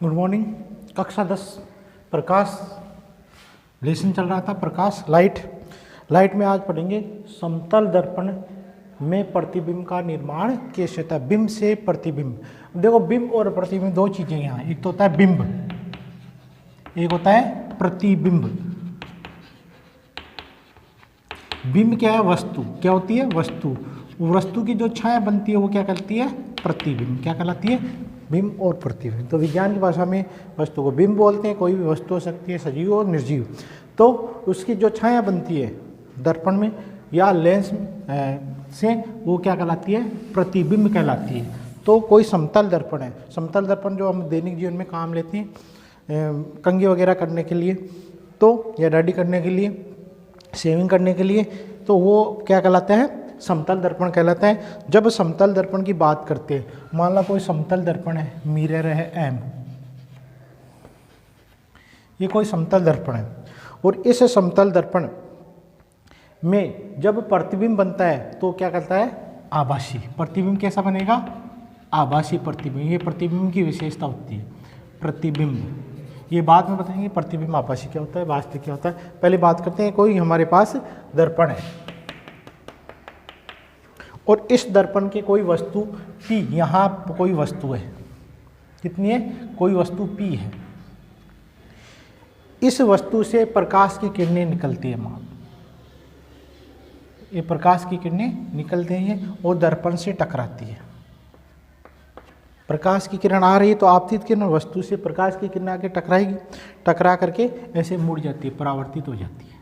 Good morning. कक्षा 10 प्रकाश lesson चल रहा था, प्रकाश लाइट में आज पढ़ेंगे समतल दर्पण में प्रतिबिंब का निर्माण कैसे होता है। बिंब से प्रतिबिंब। देखो, बिंब और प्रतिबिंब दो चीजें यहाँ, एक तो होता है बिंब, एक होता है प्रतिबिंब। बिंब क्या है? वस्तु। क्या होती है? वस्तु। वस्तु की जो छाया बनती है वो क्या कहलाती है? प्रतिबिंब। क्या कहलाती है? बिंब और प्रतिबिंब। तो विज्ञान की भाषा में वस्तु को बिंब बोलते हैं। कोई भी वस्तु हो सकती है, सजीव और निर्जीव। तो उसकी जो छाया बनती है दर्पण में या लेंस से, वो क्या कहलाती है? प्रतिबिंब कहलाती है। तो कोई समतल दर्पण है, समतल दर्पण जो हम दैनिक जीवन में काम लेते हैं कंघी वगैरह करने के लिए, तो या दाढ़ी करने के लिए, शेविंग करने के लिए, तो वो क्या कहलाता है? समतल दर्पण कहलाता है। जब समतल दर्पण की बात करते हैं, मान लो कोई समतल दर्पण है, मिरर है एम, ये कोई समतल दर्पण है, और इस समतल दर्पण में जब प्रतिबिंब बनता है तो क्या कहता है? आभासी। प्रतिबिंब कैसा बनेगा? आभासी प्रतिबिंब। ये प्रतिबिंब की विशेषता होती है। प्रतिबिंब ये बाद में बताएंगे प्रतिबिंब आभासी क्या होता है, वास्तविक क्या होता है। पहले बात करते हैं, कोई हमारे पास दर्पण है और इस दर्पण के कोई वस्तु P, यहाँ कोई वस्तु है, कितनी है? कोई वस्तु P है। इस वस्तु से प्रकाश की किरणें निकलती है। मान ये प्रकाश की किरणें निकलती हैं और दर्पण से टकराती है। प्रकाश की किरण आ रही है तो आपतित किरण वस्तु से प्रकाश की किरण आके टकराएगी, टकरा करके ऐसे मुड़ जाती है, परावर्तित हो जाती है।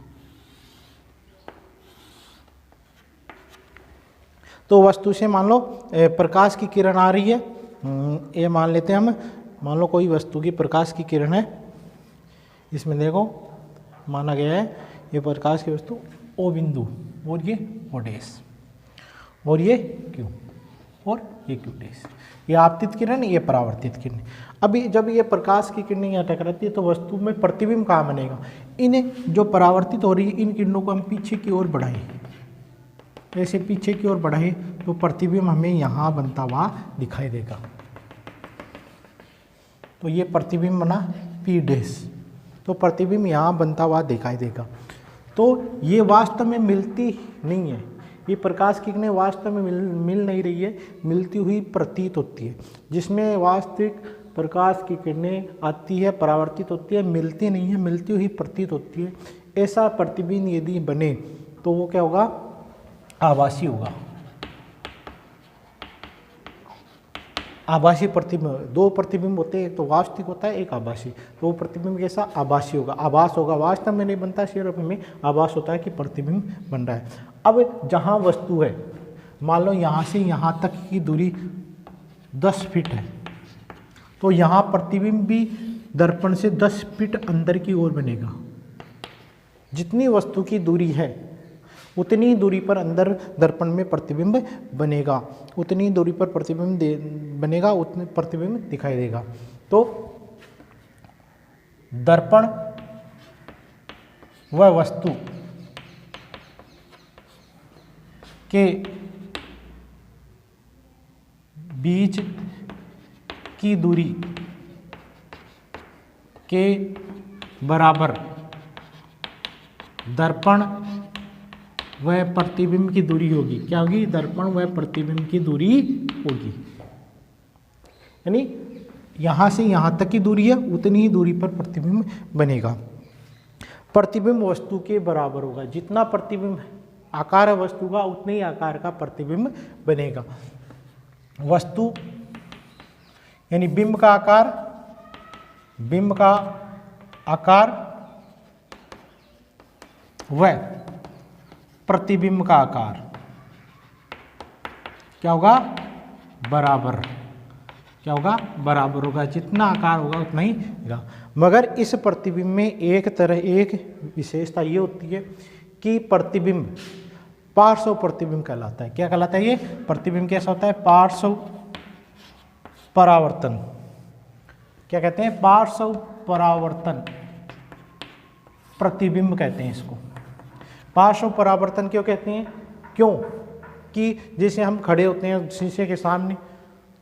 तो वस्तु से मान लो प्रकाश की किरण आ रही है, ये मान लेते हैं हम, मान लो कोई वस्तु की प्रकाश की किरण है, इसमें देखो माना गया है ये प्रकाश की वस्तु O बिंदु, और ये O डैश, और ये Q, और ये Q डैश। ये आपतित किरण, ये परावर्तित किरण। अभी जब ये प्रकाश की किरणें यहाँ टकराती है तो वस्तु में प्रतिबिंब कहाँ बनेगा? इन्हें जो परावर्तित हो रही है इन किरणों को हम पीछे की ओर बढ़ाएं, ऐसे पीछे की ओर बढ़ाएं तो प्रतिबिंब हमें यहाँ बनता हुआ दिखाई देगा। तो ये प्रतिबिंब बना P डैश, तो प्रतिबिंब यहाँ बनता हुआ दिखाई देगा। तो ये वास्तव में मिलती नहीं है, ये प्रकाश की किरणें वास्तव में मिल नहीं रही है, मिलती हुई प्रतीत होती है। जिसमें वास्तविक प्रकाश की किरणें आती है, परावर्तित होती है, मिलती नहीं है, मिलती हुई प्रतीत होती है। ऐसा प्रतिबिंब यदि बने तो वो क्या होगा? आभासी होगा। आभासी प्रतिबिंब, दो प्रतिबिंब होते हैं, एक तो वास्तविक होता है, एक आभासी। तो वो प्रतिबिंब कैसा? आभासी होगा, आभास होगा, वास्तव में नहीं बनता, सिर्फ हमें आभास होता है कि प्रतिबिंब बन रहा है। अब जहाँ वस्तु है, मान लो यहाँ से यहाँ तक की दूरी 10 फीट है, तो यहाँ प्रतिबिंब भी दर्पण से 10 फीट अंदर की ओर बनेगा। जितनी वस्तु की दूरी है उतनी दूरी पर अंदर दर्पण में प्रतिबिंब बनेगा, उतनी दूरी पर प्रतिबिंब बनेगा, उतने प्रतिबिंब दिखाई देगा। तो दर्पण व वस्तु के बीच की दूरी के बराबर दर्पण वह प्रतिबिंब की दूरी होगी। क्या होगी? दर्पण व प्रतिबिंब की दूरी होगी। यानी यहाँ से यहाँ तक की दूरी है, उतनी ही दूरी पर प्रतिबिंब बनेगा। प्रतिबिंब वस्तु के बराबर होगा। जितना प्रतिबिंब आकार है वस्तु का, उतने ही आकार का प्रतिबिंब बनेगा। वस्तु यानी बिंब का आकार व प्रतिबिंब का आकार क्या होगा? बराबर। क्या होगा? बराबर होगा। जितना आकार होगा उतना ही होगा। मगर इस प्रतिबिंब में एक विशेषता ये होती है कि प्रतिबिंब पार्श्व प्रतिबिंब कहलाता है। क्या कहलाता है? ये प्रतिबिंब कैसा होता है? पार्श्व परावर्तन। क्या कहते हैं? पार्श्व परावर्तन प्रतिबिंब कहते हैं इसको। पार्श्व परावर्तन क्यों कहते हैं? क्यों कि जैसे हम खड़े होते हैं शीशे के सामने,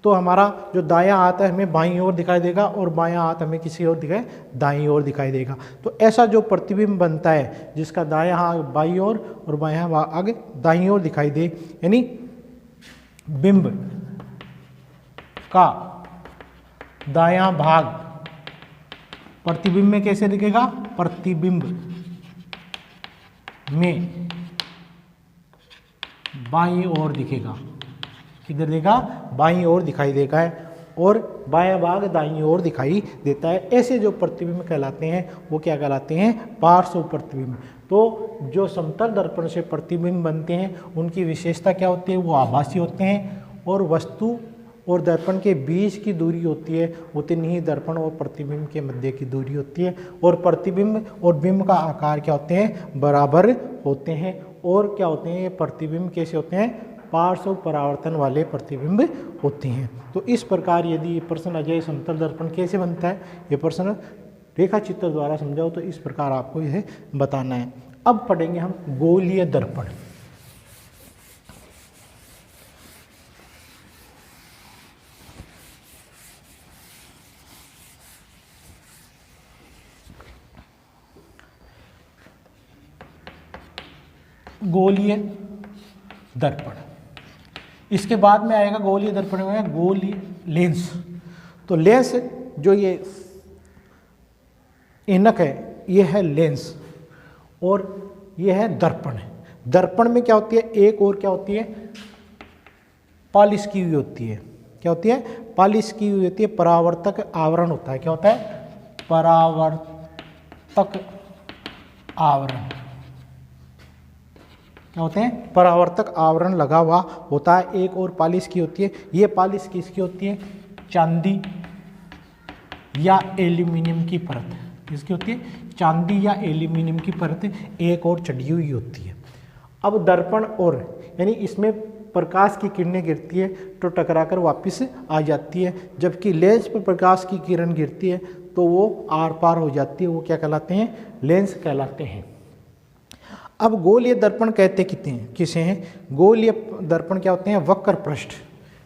तो हमारा जो दायां हाथ है हमें बाईं ओर दिखाई देगा और बायां हाथ हमें किसी और दिखाई दाईं ओर दिखाई देगा। तो ऐसा जो प्रतिबिंब बनता है जिसका दायां हाथ बाईं ओर और बायां भाग दाईं ओर दिखाई दे, यानी बिंब का दायां भाग प्रतिबिंब में कैसे दिखेगा? प्रतिबिंब में बाईं ओर दिखेगा। किधर देगा? बाईं ओर दिखाई देगा है, और बायां भाग दाईं ओर दिखाई देता है। ऐसे जो प्रतिबिंब कहलाते हैं वो क्या कहलाते हैं? पार्श्व प्रतिबिंब। तो जो समतल दर्पण से प्रतिबिंब बनते हैं उनकी विशेषता क्या होती है? वो आभासी होते हैं, और वस्तु और दर्पण के बीच की दूरी होती है उतनी ही दर्पण और प्रतिबिंब के मध्य की दूरी होती है, और प्रतिबिंब और बिंब का आकार क्या होते हैं? बराबर होते हैं। और क्या होते हैं? ये प्रतिबिंब कैसे होते हैं? पार्श्व परावर्तन वाले प्रतिबिंब होते हैं। तो इस प्रकार यदि ये प्रश्न आ जाए समतल दर्पण कैसे बनता है, ये प्रश्न रेखा चित्र द्वारा समझाओ तो इस प्रकार आपको यह बताना है। अब पढ़ेंगे हम गोलीय दर्पण। गोलीय दर्पण, इसके बाद में आएगा गोलीय दर्पण में गोलीय लेंस। तो लेंस जो ये ऐनक है ये है लेंस, और ये है दर्पण। दर्पण में क्या होती है? एक और क्या होती है? पॉलिश की हुई होती है। क्या होती है? पॉलिश की हुई होती है। परावर्तक आवरण होता है। क्या होता है? परावर्तक आवरण। क्या होते हैं? परावर्तक आवरण लगा हुआ होता है। एक और पॉलिश की होती है। ये पॉलिश किसकी होती है? चांदी या एल्यूमिनियम की परत। किसकी होती है? चांदी या एल्यूमिनियम की परत एक और चढ़ी हुई होती है। अब दर्पण और यानी इसमें प्रकाश की किरणें गिरती है तो टकराकर वापस आ जाती है, जबकि लेंस पर प्रकाश की किरण गिरती है तो वो आर पार हो जाती है। वो क्या कहलाते हैं? लेंस कहलाते हैं। अब गोलीय दर्पण कहते किसे हैं? गोलीय दर्पण क्या होते हैं? वक्र पृष्ठ।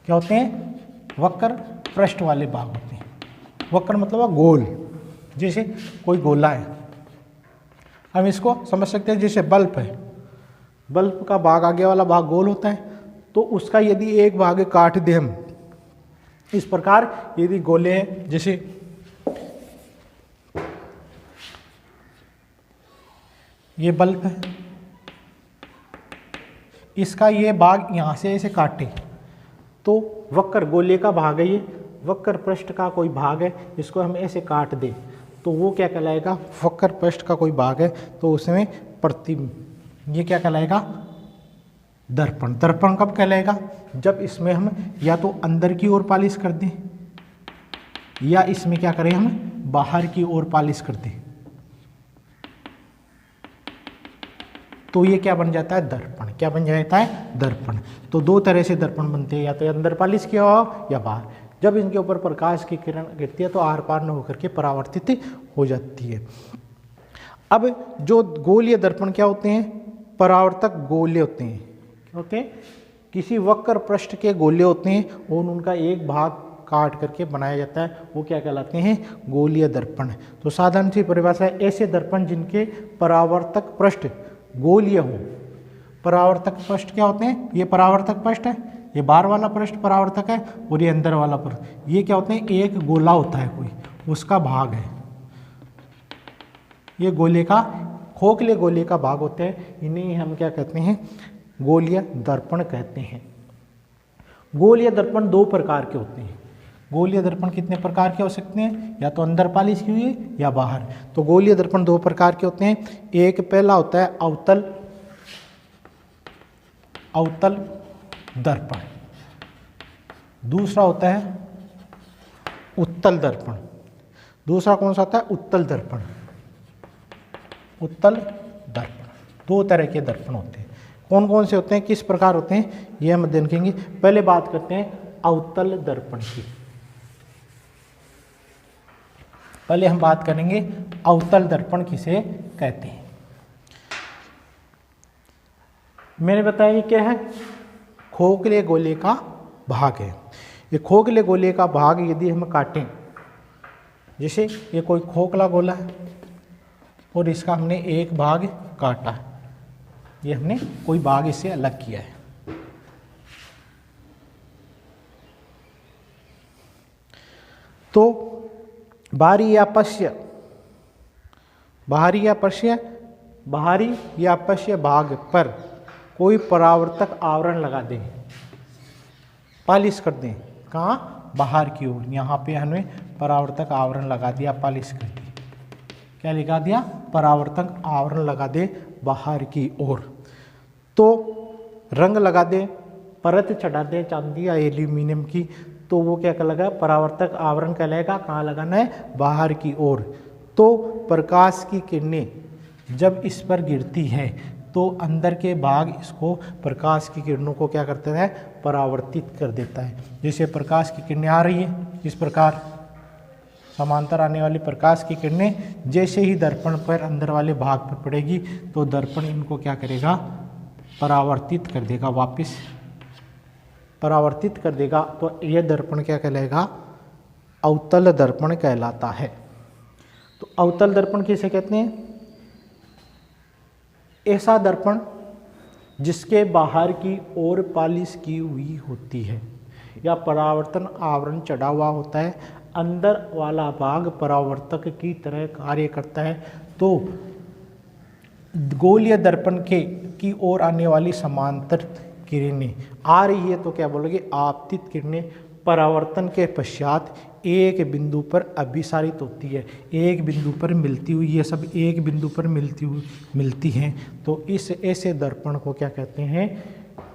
क्या होते हैं? वक्र पृष्ठ वाले भाग होते हैं। वक्र मतलब गोल, जैसे कोई गोला है। हम इसको समझ सकते हैं जैसे बल्ब है, बल्ब का भाग आगे वाला भाग गोल होता है, तो उसका यदि एक भाग काट दे हम इस प्रकार, यदि गोले हैं, जैसे ये बल्ब है, इसका ये भाग यहाँ से ऐसे काटे तो वक्र गोले का भाग है, ये वक्र पृष्ठ का कोई भाग है, इसको हम ऐसे काट दें तो वो क्या कहलाएगा? वक्र पृष्ठ का कोई भाग है, तो उसमें ये क्या कहलाएगा? दर्पण। दर्पण कब कहलाएगा? जब इसमें हम या तो अंदर की ओर पॉलिश कर दें या इसमें क्या करें हम बाहर की ओर पॉलिश कर दें, तो ये क्या बन जाता है? दर्पण। क्या बन जाता है? दर्पण। तो दो तरह से दर्पण बनते हैं, या तो अंदर पॉलिश किया हो या बाहर। जब इनके ऊपर प्रकाश की किरण गिरती है तो आर पार न होकर के परावर्तित हो जाती है। अब जो गोलीय दर्पण क्या होते हैं? परावर्तक गोले होते हैं। क्या होते हैं? किसी वक्र पृष्ठ के गोले होते हैं और उनका एक भाग काट करके बनाया जाता है, वो क्या कहलाते हैं? गोलीय दर्पण। तो साधारण सी परिभाषा है, ऐसे दर्पण जिनके परावर्तक पृष्ठ गोलीय हो। परावर्तक पृष्ठ क्या होते हैं? ये परावर्तक पृष्ठ है, ये बाहर वाला पृष्ठ परावर्तक है, और ये अंदर वाला पृष्ठ। ये क्या होते हैं? एक गोला होता है कोई, उसका भाग है, ये गोले का खोखले गोले का भाग होते हैं। इन्हें हम क्या कहते हैं? गोलीय दर्पण कहते हैं। गोलीय दर्पण दो प्रकार के होते हैं। गोलीय दर्पण कितने प्रकार के हो सकते हैं? या तो अंदर पॉलिश की हुई या बाहर। तो गोलीय दर्पण दो प्रकार के होते हैं। एक पहला होता है अवतल दर्पण, दूसरा होता है उत्तल दर्पण। दूसरा कौन सा होता है? उत्तल दर्पण। उत्तल दर्पण दो तरह के दर्पण होते हैं। कौन कौन से होते हैं, किस प्रकार होते हैं, ये हम देखेंगे। पहले बात करते हैं अवतल दर्पण की। पहले हम बात करेंगे अवतल दर्पण किसे कहते हैं। मैंने बताया ये क्या है? खोखले गोले का भाग है। ये खोखले गोले का भाग यदि हम काटें, जैसे ये कोई खोखला गोला है और इसका हमने एक भाग काटा, ये हमने कोई भाग इससे अलग किया है, तो बाहरी या पश्य, बाहरी या पश्य भाग पर कोई परावर्तक आवरण लगा दें, पालिश कर दें, कहाँ, बाहर की ओर। यहाँ पे हमने परावर्तक आवरण लगा दिया, पालिश कर दी, क्या लगा दिया, परावर्तक आवरण लगा दे बाहर की ओर। तो रंग लगा दे, परत चढ़ा दे चांदी या एल्यूमिनियम की, तो वो क्या कहलाएगा, परावर्तक आवरण कहलाएगा। कहाँ लगाना है, बाहर की ओर। तो प्रकाश की किरणें जब इस पर गिरती है तो अंदर के भाग इसको, प्रकाश की किरणों को क्या करता है, परावर्तित कर देता है। जैसे प्रकाश की किरणें आ रही है, इस प्रकार समांतर आने वाली प्रकाश की किरणें जैसे ही दर्पण पर अंदर वाले भाग पर पड़ेगी तो दर्पण इनको क्या करेगा, परावर्तित कर देगा, वापस परावर्तित कर देगा। तो यह दर्पण क्या कहलाएगा, अवतल दर्पण कहलाता है। तो अवतल दर्पण किसे कहते हैं, ऐसा दर्पण जिसके बाहर की ओर पालिश की हुई होती है या परावर्तन आवरण चढ़ा हुआ होता है, अंदर वाला भाग परावर्तक की तरह कार्य करता है। तो गोलीय दर्पण की ओर आने वाली समांतर किरणें आ रही है तो क्या बोलोगे, आपतित किरणें परावर्तन के पश्चात एक बिंदु पर अभिसारित होती है, एक बिंदु पर मिलती हुई, ये सब एक बिंदु पर मिलती हैं। तो इस ऐसे दर्पण को क्या कहते हैं,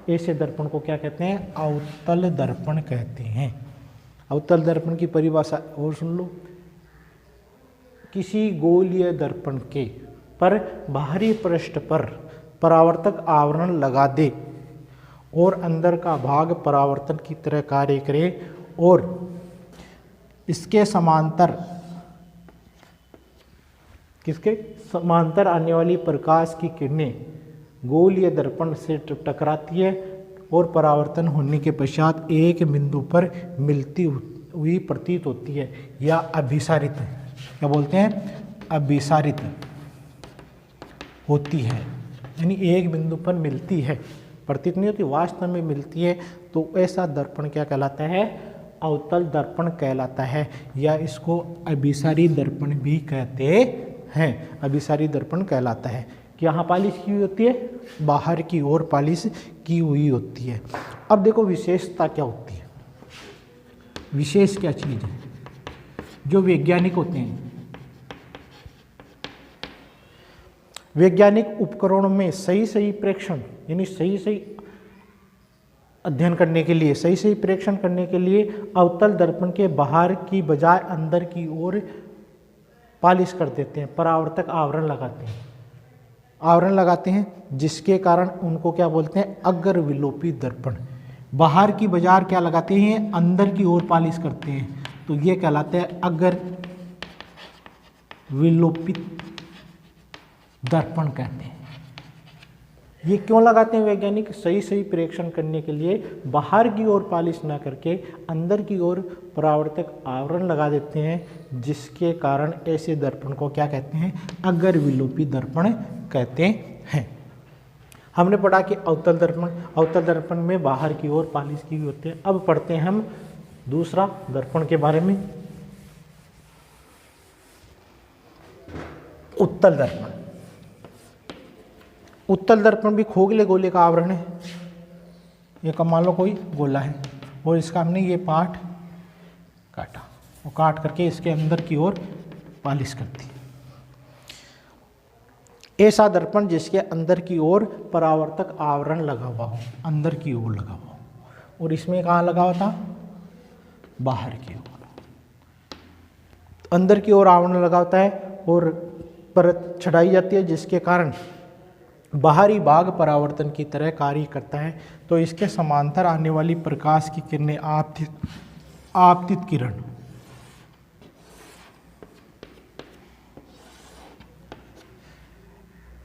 ऐसे दर्पण को क्या कहते हैं, अवतल दर्पण कहते हैं। अवतल दर्पण की परिभाषा और सुन लो, किसी गोलीय दर्पण के पर बाहरी पृष्ठ पर परावर्तक आवरण लगा दे और अंदर का भाग परावर्तन की तरह कार्य करे और इसके समांतर, किसके समांतर आने वाली प्रकाश की किरणें गोलीय दर्पण से टकराती है और परावर्तन होने के पश्चात एक बिंदु पर मिलती हुई प्रतीत होती है या अभिसारित, क्या बोलते हैं, अभिसारित होती है, यानी एक बिंदु पर मिलती है, प्रतीत नहीं होती, वास्तव में मिलती है। तो ऐसा दर्पण क्या कहलाता है, अवतल दर्पण कहलाता है, या इसको अभिसारी दर्पण भी कहते हैं, अभिसारी दर्पण कहलाता है। कि यहाँ पालिश की हुई होती है, बाहर की ओर पालिश की हुई होती है। अब देखो विशेषता क्या होती है, विशेष क्या चीज़ है, जो वैज्ञानिक होते हैं, वैज्ञानिक उपकरणों में सही प्रेक्षण, यानी सही अध्ययन करने के लिए, सही प्रेक्षण करने के लिए अवतल दर्पण के बाहर की बजाय अंदर की ओर पालिश कर देते हैं, परावर्तक आवरण लगाते हैं, जिसके कारण उनको क्या बोलते हैं, अग्र विलोपी दर्पण। बाहर की बजाय क्या लगाते हैं, अंदर की ओर पालिश करते हैं, तो ये कहलाते हैं अग्र विलोपित दर्पण कहते हैं। ये क्यों लगाते हैं वैज्ञानिक, सही प्रेक्षण करने के लिए बाहर की ओर पालिश ना करके अंदर की ओर परावर्तक आवरण लगा देते हैं, जिसके कारण ऐसे दर्पण को क्या कहते हैं, अग्र विलोपी दर्पण कहते हैं। हमने पढ़ा कि अवतल दर्पण में बाहर की ओर पालिश की हुई होती है। अब पढ़ते हैं हम दूसरा दर्पण के बारे में, उत्तल दर्पण। उत्तल दर्पण भी खोखले गोले का आवरण है। ये मान लो कोई गोला है और इसका हमने ये पार्ट काटा और काट करके इसके अंदर की ओर पालिश कर दी। ऐसा दर्पण जिसके अंदर की ओर परावर्तक आवरण लगा हुआ हो, अंदर की ओर लगा हुआ हो, और इसमें कहाँ लगा हुआ था, बाहर की ओर। अंदर की ओर आवरण लगा होता है और परत चढ़ाई जाती है, जिसके कारण बाहरी भाग परावर्तन की तरह कार्य करता है। तो इसके समांतर आने वाली प्रकाश की किरणें आपतित किरण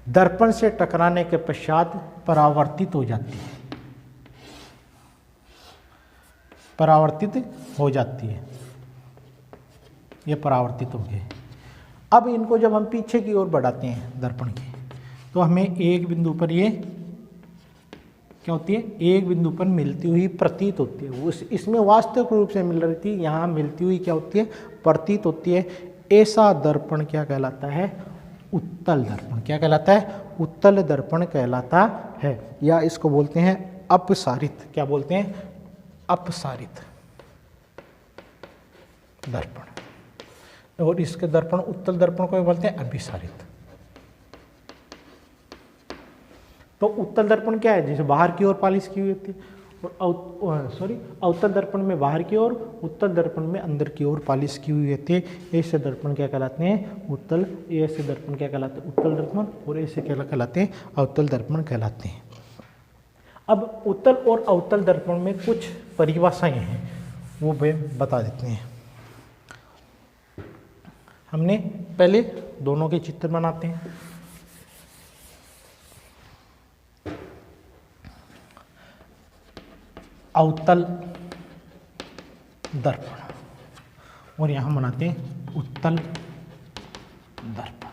दर्पण से टकराने के पश्चात परावर्तित हो जाती है, परावर्तित हो जाती है, ये परावर्तित हो गए। अब इनको जब हम पीछे की ओर बढ़ाते हैं दर्पण के, तो हमें एक बिंदु पर ये क्या होती है, एक बिंदु पर मिलती हुई प्रतीत होती है। उस इसमें वास्तविक रूप से मिल रही थी, यहाँ मिलती हुई क्या होती है, प्रतीत होती है। ऐसा दर्पण क्या कहलाता है, उत्तल दर्पण। क्या कहलाता है, उत्तल दर्पण कहलाता है, या इसको बोलते हैं अपसारित। क्या बोलते हैं, अपसारित दर्पण। और इसके दर्पण, उत्तल दर्पण को बोलते हैं अभिसारित। तो उत्तल दर्पण क्या है, जैसे बाहर की ओर पालिश की हुई होती है, और अवतल दर्पण में बाहर की ओर, उत्तल दर्पण में अंदर की ओर पालिश की हुई होती है। ऐसे दर्पण क्या कहलाते हैं, उत्तल। ऐसे दर्पण क्या कहलाते हैं, उत्तल दर्पण। और ऐसे क्या कहलाते हैं, अवतल दर्पण कहलाते हैं। अब उत्तल और अवतल दर्पण में कुछ परिभाषाएं हैं, वो बता देते हैं। हमने पहले दोनों के चित्र बनाते हैं। अवतल दर्पण, और यहां बनाते हैं उत्तल दर्पण।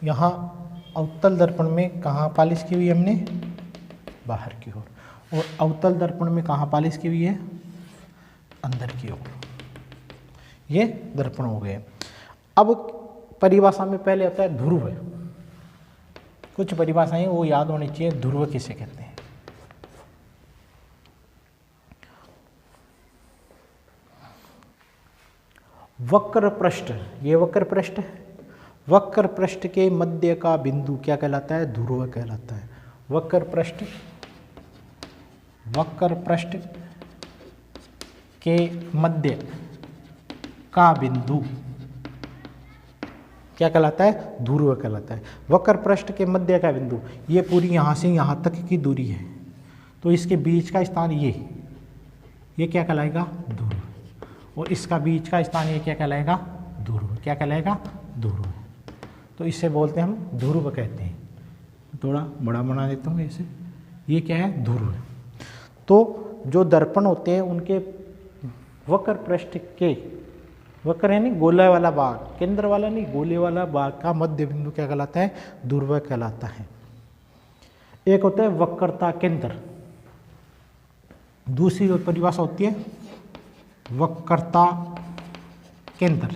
यहां अवतल दर्पण में कहाँ पालिश की हुई है हमने, बाहर की ओर, और अवतल दर्पण में कहाँ पालिश की हुई है, अंदर की ओर। ये दर्पण हो गए। अब परिभाषा में पहले आता है ध्रुव। कुछ परिभाषाएं वो याद होनी चाहिए। ध्रुव किसे कहते हैं, वक्र पृष्ठ। ये वक्र पृष्ठ है, वक्र पृष्ठ के मध्य का बिंदु क्या कहलाता है, ध्रुव कहलाता है। वक्र पृष्ठ, वक्र पृष्ठ के मध्य का बिंदु क्या कहलाता है, ध्रुव कहलाता है। वक्र पृष्ठ के मध्य का बिंदु, ये पूरी यहाँ से यहाँ तक की दूरी है, तो इसके बीच का स्थान ये क्या कहलाएगा, ध्रुव। और इसका बीच का स्थान ये क्या कहलाएगा, ध्रुव। क्या कहलाएगा, ध्रुव। तो इसे बोलते हैं हम ध्रुव कहते हैं। थोड़ा बड़ा बना देता हूँ ऐसे, ये क्या है, ध्रुव। तो जो दर्पण होते हैं उनके वक्र पृष्ठ के, वक्र है नहीं गोला वाला भाग, केंद्र वाला नहीं, गोले वाला भाग का मध्य बिंदु क्या कहलाता है, ध्रुव कहलाता है। एक होता है वक्रता केंद्र, दूसरी परिभाषा होती है वक्रता केंद्र।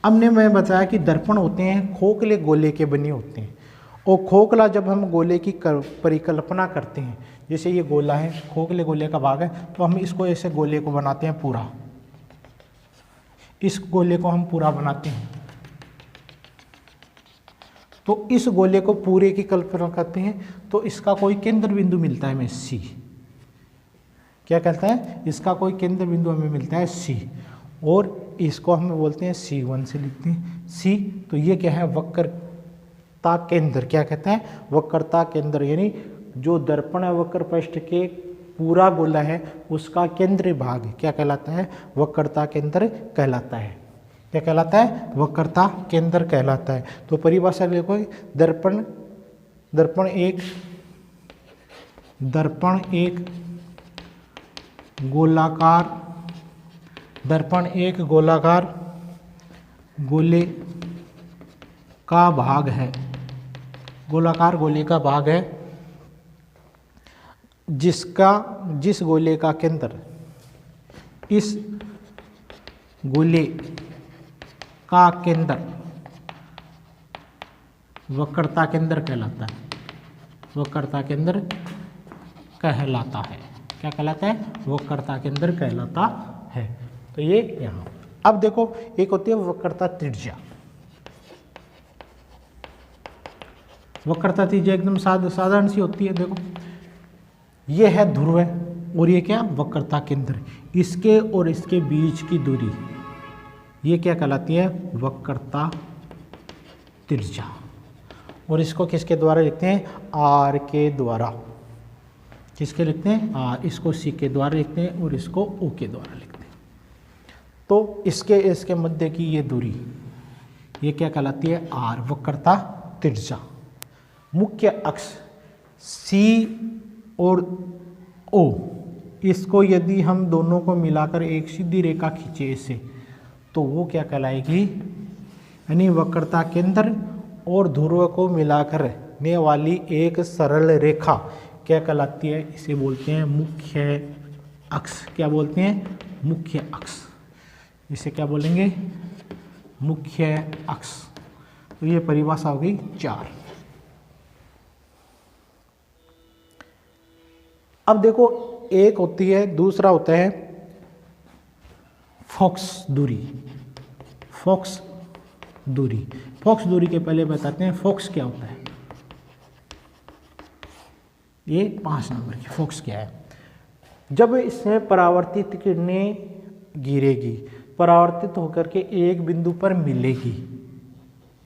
हमने मैं बताया कि दर्पण होते हैं खोखले गोले के बने होते हैं, और खोखला जब हम गोले की परिकल्पना करते हैं, जैसे ये गोला है, खोखले गोले का भाग है, तो हम इसको ऐसे गोले को बनाते हैं पूरा, इस गोले को हम पूरा बनाते हैं। तो इस गोले को पूरे की कल्पना करते हैं, तो इसका कोई केंद्र बिंदु मिलता है हमें सी। क्या कहता है, इसका कोई केंद्र बिंदु हमें मिलता है सी, और इसको हम बोलते हैं C1 से लिखते हैं सी। तो ये क्या है, वक्रता केंद्र। क्या कहता है, वक्रता केंद्र, यानी जो दर्पण है वक्र पृष्ठ के पूरा गोला है उसका केंद्रीय भाग क्या कहलाता है, वक्रता केंद्र कहलाता है। क्या कहलाता है, वक्रता केंद्र कहलाता है। तो परिभाषा देखो, दर्पण एक गोलाकार गोले का भाग है, गोलाकार गोले का भाग है, जिस गोले का केंद्र, इस गोले का केंद्र वक्रता केंद्र कहलाता है, वक्रता केंद्र कहलाता है। क्या कहलाता है, वक्रता केंद्र कहलाता है। तो ये यहाँ। अब देखो, एक होती है वक्रता त्रिज्या। वक्रता त्रिज्या एकदम साधारण सी होती है। देखो, ये है ध्रुव है, और ये क्या, वक्रता केंद्र। इसके और इसके बीच की दूरी ये क्या कहलाती है, वक्रता त्रिज्या। और इसको किसके द्वारा लिखते हैं, आर के द्वारा। किसके लिखते हैं, आर। इसको सी के द्वारा लिखते हैं और इसको ओ के द्वारा लिखते हैं। तो इसके मध्य की ये दूरी ये क्या कहलाती है, आर, वक्रता त्रिज्या। मुख्य अक्ष सी और ओ, इसको यदि हम दोनों को मिलाकर एक सीधी रेखा खींचे ऐसे, तो वो क्या कहलाएगी, यानी वक्रता केंद्र और ध्रुव को मिलाकर ने वाली एक सरल रेखा क्या कहलाती है, इसे बोलते हैं मुख्य अक्ष। क्या बोलते हैं, मुख्य अक्ष। इसे क्या बोलेंगे, मुख्य अक्ष। तो ये परिभाषा हो गई 4। अब देखो, एक होती है, दूसरा होता है फोकस दूरी। फोकस दूरी, फोकस दूरी के पहले बताते हैं फोकस क्या होता है। ये 5 नंबर की फोकस क्या है। जब इसमें परावर्तित किरणें गिरेगी, परावर्तित होकर के एक बिंदु पर मिलेगी,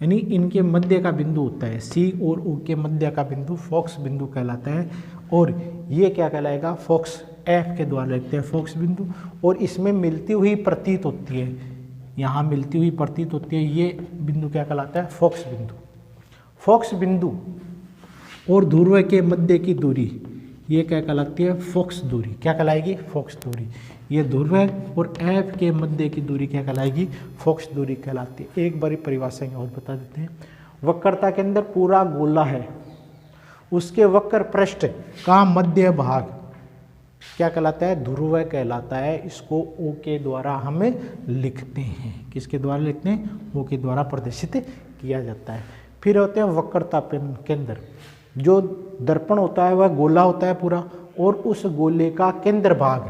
यानी इनके मध्य का बिंदु होता है, सी और ओ के मध्य का बिंदु फोकस बिंदु कहलाता है। और ये क्या कहलाएगा, फोकस एफ के द्वारा लिखते हैं फोकस बिंदु। और इसमें मिलती हुई प्रतीत होती है, यहाँ मिलती हुई प्रतीत होती है, ये बिंदु क्या कहलाता है, फोकस बिंदु। फोकस बिंदु और ध्रुव के मध्य की दूरी ये क्या कहलाती है, फोकस दूरी। क्या कहलाएगी, फोकस दूरी। ये ध्रुव और एफ के मध्य की दूरी क्या कहलाएगी, फोकस दूरी कहलाती है। एक बारी परिभाषा और बता देते हैं। वक्रता के अंदर पूरा गोला है, उसके वक्र पृष्ठ का मध्य भाग क्या कहलाता है, ध्रुव कहलाता है। इसको ओ के द्वारा हम लिखते हैं। किसके द्वारा लिखते हैं, ओ के द्वारा प्रदर्शित किया जाता है। फिर होते हैं वक्रता केंद्र। जो दर्पण होता है वह गोला होता है पूरा, और उस गोले का केंद्र भाग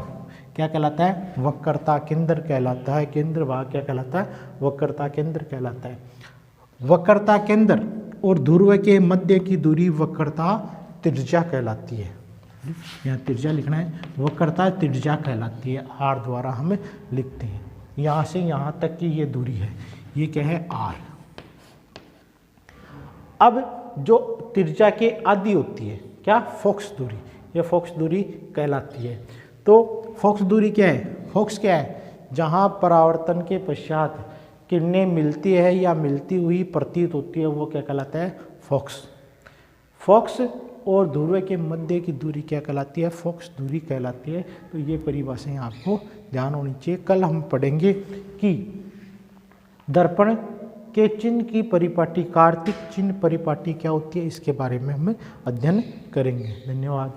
क्या कहलाता है, वक्रता केंद्र कहलाता है। केंद्र भाग क्या कहलाता है, वक्रता केंद्र कहलाता है। वक्रता केंद्र और ध्रुव के मध्य की दूरी वक्रता त्रिज्या कहलाती है। यहाँ त्रिज्या लिखना है, वक्रता त्रिज्या कहलाती है। आर द्वारा हम लिखते हैं। यहाँ से यहाँ तक की ये दूरी है, ये क्या है, आर। अब जो त्रिज्या के आधी होती है क्या, फोकस दूरी, ये फोकस दूरी कहलाती है। तो फोकस दूरी क्या है, फोकस क्या है, जहाँ परावर्तन के पश्चात किरणें मिलती है या मिलती हुई प्रतीत होती है, वो क्या कहलाता है, फोकस। फोकस और ध्रुव के मध्य की दूरी क्या कहलाती है, फोकस दूरी कहलाती है। तो ये परिभाषाएं आपको ध्यान होनी चाहिए। कल हम पढ़ेंगे कि दर्पण के चिन्ह की परिपाटी, कार्तिक चिन्ह परिपाटी क्या होती है, इसके बारे में हम अध्ययन करेंगे। धन्यवाद।